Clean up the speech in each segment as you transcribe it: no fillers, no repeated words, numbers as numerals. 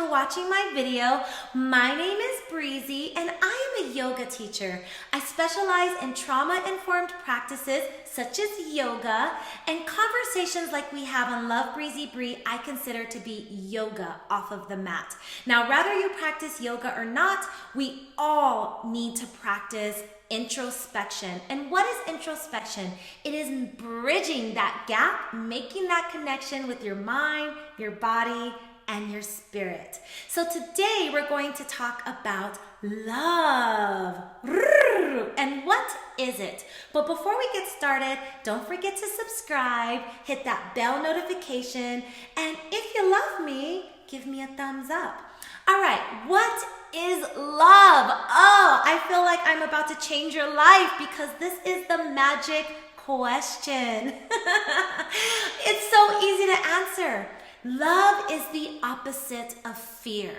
for watching my video. My name is Breezy and I am a yoga teacher. I specialize in trauma-informed practices such as yoga, and conversations like we have on Love Breezy Bree I consider to be yoga off of the mat. Now, whether you practice yoga or not, we all need to practice introspection. And what is introspection? It is bridging that gap, making that connection with your mind, your body, and your spirit. So today we're going to talk about love. And what is it? But before we get started, don't forget to subscribe, hit that bell notification, and if you love me, give me a thumbs up. All right, what is love? Oh, I feel like I'm about to change your life because this is the magic question. It's so easy to answer. Love is the opposite of fear.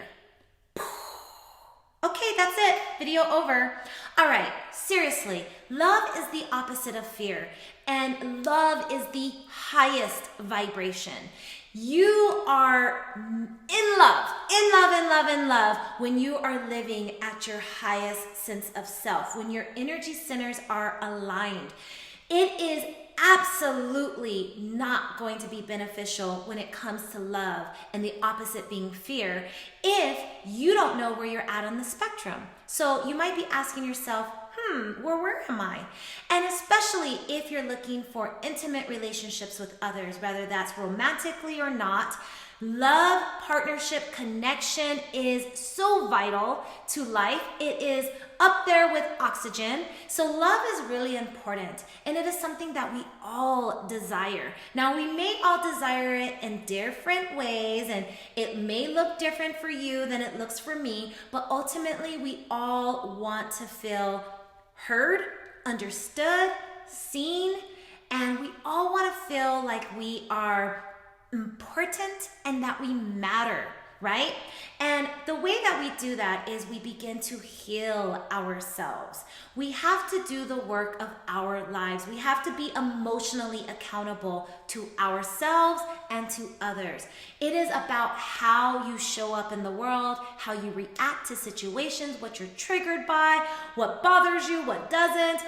Okay, that's it. Video over. All right, seriously, love is the opposite of fear, and love is the highest vibration. You are in love when you are living at your highest sense of self, when your energy centers are aligned. It is absolutely not going to be beneficial when it comes to love and the opposite being fear if you don't know where you're at on the spectrum. So you might be asking yourself, where am I? And especially if you're looking for intimate relationships with others, whether that's romantically or not, love, partnership, connection is so vital to life. It is up there with oxygen. So love is really important, and it is something that we all desire. Now, we may all desire it in different ways, and it may look different for you than it looks for me, but ultimately we all want to feel heard, understood, seen, and we all want to feel like we are important and that we matter, right? And the way that we do that is we begin to heal ourselves. We have to do the work of our lives. We have to be emotionally accountable to ourselves and to others. It is about how you show up in the world, how you react to situations, what you're triggered by, what bothers you, what doesn't.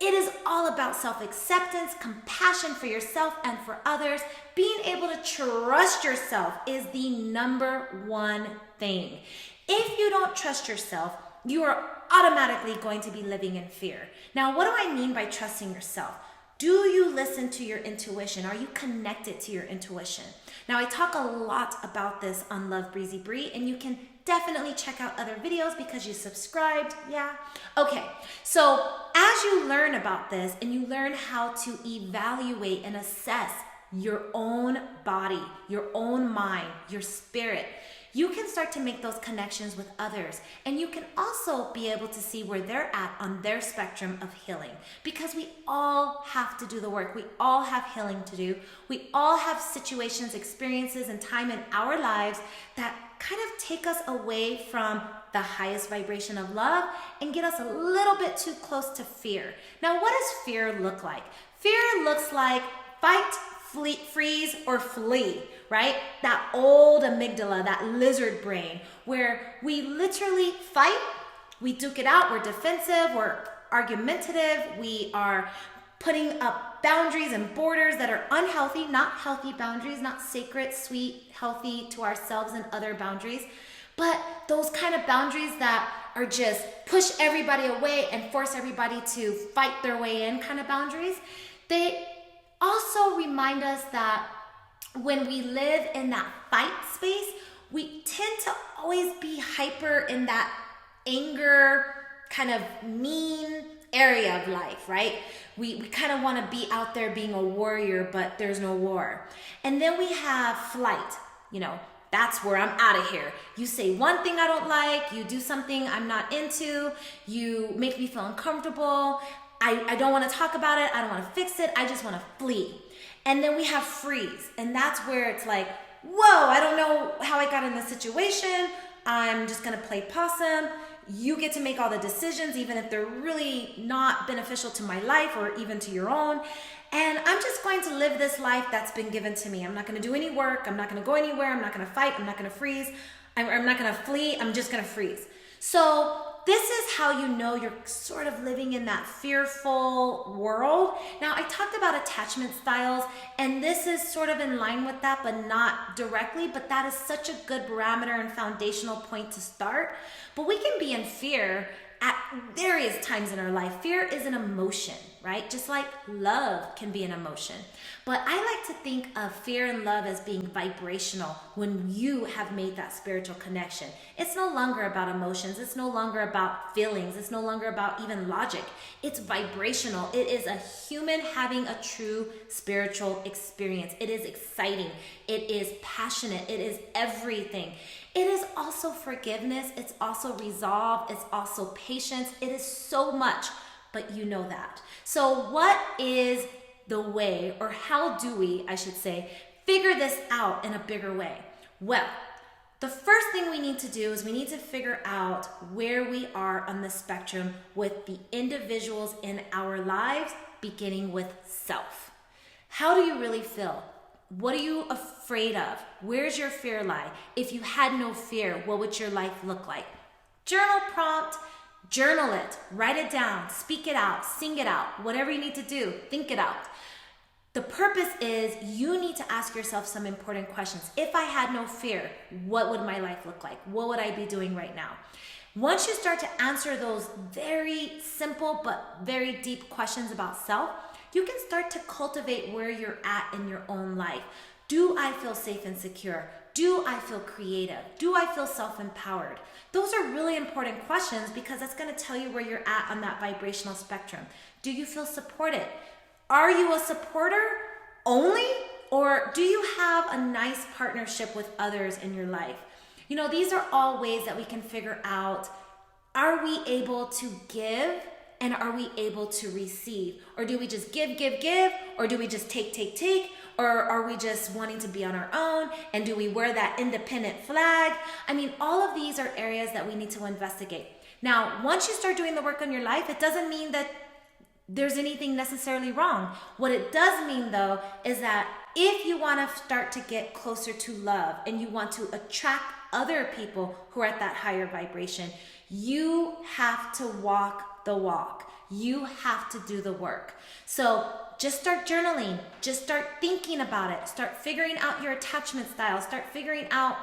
It is all about self-acceptance, compassion for yourself and for others. Being able to trust yourself is the number one thing. If you don't trust yourself, you are automatically going to be living in fear. Now, what do I mean by trusting yourself? Do you listen to your intuition? Are you connected to your intuition? Now, I talk a lot about this on Love Breezy Bree, and you can definitely check out other videos because you subscribed. Yeah. Okay. So as you learn about this and you learn how to evaluate and assess your own body, your own mind, your spirit, you can start to make those connections with others. And you can also be able to see where they're at on their spectrum of healing, because we all have to do the work. We all have healing to do. We all have situations, experiences, and time in our lives that kind of take us away from the highest vibration of love and get us a little bit too close to fear. Now, what does fear look like? Fear looks like fight, flee, freeze, or flee, right? That old amygdala, that lizard brain, where we literally fight, we duke it out, we're defensive, we're argumentative, we are putting up boundaries and borders that are unhealthy, not healthy boundaries, not sacred, sweet, healthy to ourselves and other boundaries, but those kind of boundaries that are just push everybody away and force everybody to fight their way in kind of boundaries. They also remind us that when we live in that fight space, we tend to always be hyper in that anger, kind of mean area of life, right? We kind of want to be out there being a warrior, but there's no war. And then we have flight, that's where I'm out of here. You say one thing I don't like, you do something I'm not into, you make me feel uncomfortable, I don't want to talk about it, I don't want to fix it, I just want to flee. And then we have freeze, and that's where it's like, whoa, I don't know how I got in this situation, I'm just going to play possum. You get to make all the decisions, even if they're really not beneficial to my life or even to your own. and I'm just going to live this life that's been given to me. I'm not going to do any work. I'm not going to go anywhere. I'm not going to fight. I'm not going to freeze. I'm not going to flee. I'm just going to freeze. So this is how you know you're sort of living in that fearful world. Now, I talked about attachment styles, and this is sort of in line with that, but not directly, but that is such a good barometer and foundational point to start. But we can be in fear at various times in our life. Fear is an emotion, right? Just like love can be an emotion. But I like to think of fear and love as being vibrational when you have made that spiritual connection. It's no longer about emotions. It's no longer about feelings. It's no longer about even logic. It's vibrational. It is a human having a true spiritual experience. It is exciting. It is passionate. It is everything. It is also forgiveness. It's also resolve. It's also patience. It is so much, but you know that. So what is the way, or how do we, I should say, figure this out in a bigger way? Well, the first thing we need to do is we need to figure out where we are on the spectrum with the individuals in our lives, beginning with self. How do you really feel? What are you afraid of? Where's your fear lie? If you had no fear, what would your life look like? Journal prompt, journal it, write it down, speak it out, sing it out, whatever you need to do, think it out. The purpose is you need to ask yourself some important questions. If I had no fear, what would my life look like? What would I be doing right now? Once you start to answer those very simple but very deep questions about self, you can start to cultivate where you're at in your own life. Do I feel safe and secure? Do I feel creative? Do I feel self-empowered? Those are really important questions because that's going to tell you where you're at on that vibrational spectrum. Do you feel supported? Are you a supporter only? Or do you have a nice partnership with others in your life? You know, these are all ways that we can figure out, are we able to give and are we able to receive? Or do we just give? Or do we just take? Or are we just wanting to be on our own? And do we wear that independent flag? I mean, all of these are areas that we need to investigate. Now, once you start doing the work on your life, it doesn't mean that there's anything necessarily wrong. What it does mean, though, is that if you want to start to get closer to love and you want to attract other people who are at that higher vibration, you have to walk the walk. You have to do the work. So just start journaling. Just start thinking about it. Start figuring out your attachment style. Start figuring out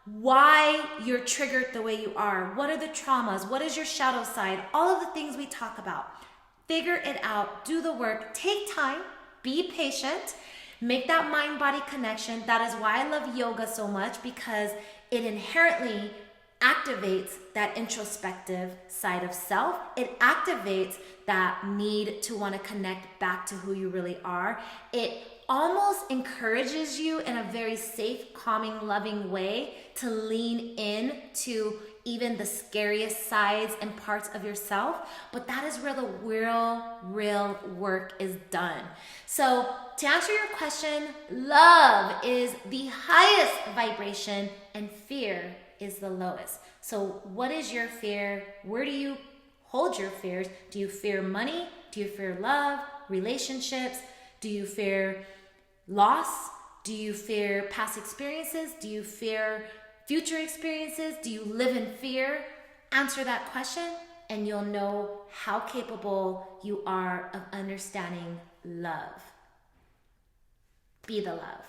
why you're triggered the way you are. What are the traumas? What is your shadow side? All of the things we talk about. Figure it out. Do the work. Take time. Be patient. Make that mind-body connection. That is why I love yoga so much, because it inherently activates that introspective side of self. It activates that need to want to connect back to who you really are. It almost encourages you in a very safe, calming, loving way to lean in to even the scariest sides and parts of yourself. But that is where the real work is done. So to answer your question, love is the highest vibration and fear is the lowest. So what is your fear? Where do you hold your fears? Do you fear money? Do you fear love, relationships? Do you fear loss? Do you fear past experiences? Do you fear future experiences? Do you live in fear? Answer that question and you'll know how capable you are of understanding love. Be the love.